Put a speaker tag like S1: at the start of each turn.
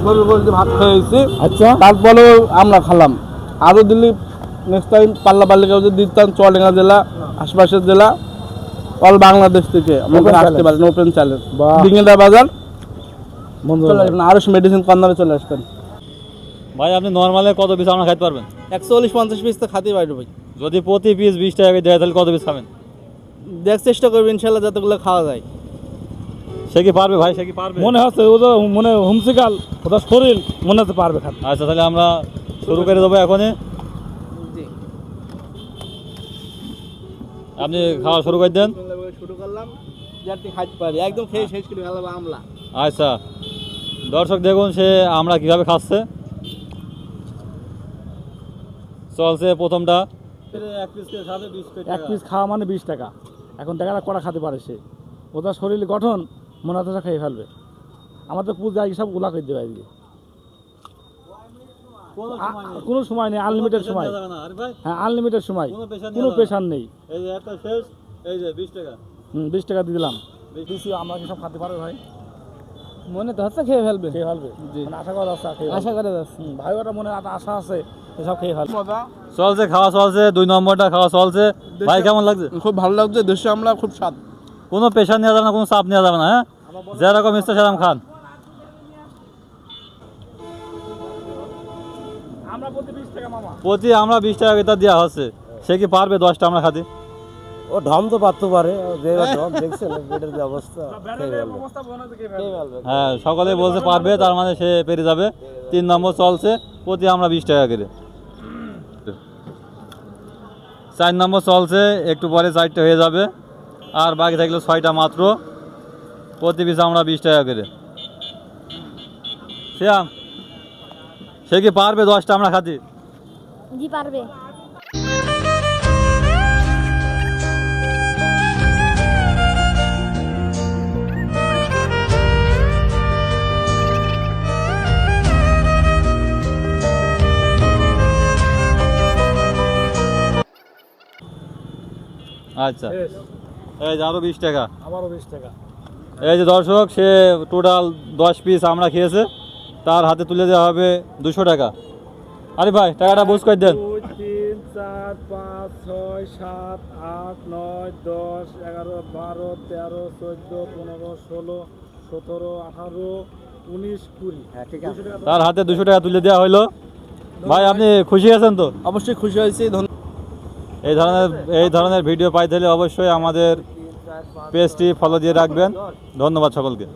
S1: গরুর গোশ দিয়ে ভাত খেয়েছি।
S2: আচ্ছা,
S1: তারপরেও আমরা খেলাম। আরও দিল্লি নেক্সট টাইম পাল্লা পাল্লিকেও যদি দিতাম, চুয়াডাঙ্গা জেলা আশপাশের জেলা অল বাংলাদেশ থেকে আমাদের আসতে পারেন। ওপেন চ্যালেঞ্জ ডিঙ্গিদা বাজার চলে আসবেন, আরও মেডিসিন কর্নারে চলে আসবেন।
S3: ভাই আপনি নর্মালে কত পিস আমরা খাইতে পারবেন?
S1: 140-50 পিস তো খাতেই পারবো ভাই।
S3: যদি প্রতি পিস 20 টাকা দেয় তাহলে কত পিস খাবেন?
S1: দেখ চেষ্টা করবেন ইনশাল্লাহ যতগুলো খাওয়া যায়।
S3: সে কি পারবে ভাই? সে কি পারবে?
S2: মনে হচ্ছে ওদের মনে হুমসিকাল, ওদের শরীর মনে হচ্ছে পারবে খাতে।
S3: আচ্ছা, তাহলে আমরা শুরু করে দেবো এখনই। আপনি খাওয়া শুরু করে দেন।
S1: শুরু করলাম, যাতে খাইতে পারি, একদম খেয়ে শেষ করে ফেলাবো আমলা।
S3: আচ্ছা দর্শক দেখুন সে আমরা কিভাবে খাচ্ছে। চলছে প্রথমটা। এক পিস খাবে 20 টাকা।
S2: এক পিস খাওয়া মানে 20 টাকা। এখন দেখা যাক কটা খেতে পারে সে। ওদের শরীর গঠন মনে হচ্ছে খেয়ে ফেলবে। আমাদের পূজা সব গুলা করে দেবে আজকে। কোনো সময় নেই, আনলিমিটেড সময়। হ্যাঁ, আনলিমিটেড সময়, কোনো প্রেশার নেই।
S3: এই যে একটা শেষ, এই যে 20 টাকা।
S2: 20 টাকা দিয়ে দিলাম। বেশি আমরা কি সব খেতে পারবে ভাই?
S1: মনে তো হচ্ছে খেয়ে ফেলবে।
S2: খেয়ে ফেলবে, মানে আশা করা যাচ্ছে।
S1: আশা করে যাচ্ছি
S2: ভাই, ওটা মনে আশা আছে সব খেয়ে ফেলবে।
S3: চলছে খাওয়া চলছে, 2 নম্বরটা খাওয়া চলছে। ভাই কেমন লাগছে?
S1: খুব ভালো লাগছে, দেশে আমরা খুব স্বাদ।
S3: কোনো প্রেশার নেওয়া যাবে না, কোনো চাপ নেওয়া যাবে না। হ্যাঁ, যেরকম ইচ্ছা সেরকম খান।
S2: আমরা প্রতি 20 টাকা মামা।
S3: প্রতি আমরা 20 টাকা এটা দেওয়া হচ্ছে। সে কি পারবে 10টা আমরা খাতে?
S4: ও ঢম তো পারতে পারে, দেখছেন পেটের যে অবস্থা।
S3: হ্যাঁ, সকালে বলতে পারবে, তার মানে সে পেরে যাবে। 3 নম্বর চলছে, প্রতি আমরা 20 টাকা করে। 4 নম্বর চলছে, একটু পরে 4টে হয়ে যাবে, আর বাকি থাকলে 6টা মাত্র। প্রতি পিস আমরা 20 টাকা করে। শ্যাম, সে কি পারবে 10টা আমরা খাতে?
S5: জি পারবে।
S3: আচ্ছা, এই যে আরো 20 টাকা।
S2: আবারও 20 টাকা।
S3: এই যে দর্শক, সে টোটাল 10 পিস আমরা খেয়েছে, তার হাতে তুলে দেওয়া হবে 200 টাকা। আরে ভাই, টাকাটা বুঝ করে দেন।
S2: 2, 3, 4, 5, 6, 7, 8, 9, 10, 11, 12, 13, 14, 15, 16, 17, 18, 19, 20।
S4: হ্যাঁ ঠিক আছে।
S3: তার হাতে 200 টাকা তুলে দেওয়া হলো। ভাই আপনি খুশি আছেন তো?
S1: অবশ্যই খুশি হয়েছি।
S3: এই ধরনের ভিডিও পাইতে হলে অবশ্যই আমাদের পেজটি ফলো দিয়ে রাখবেন। ধন্যবাদ সকলকে।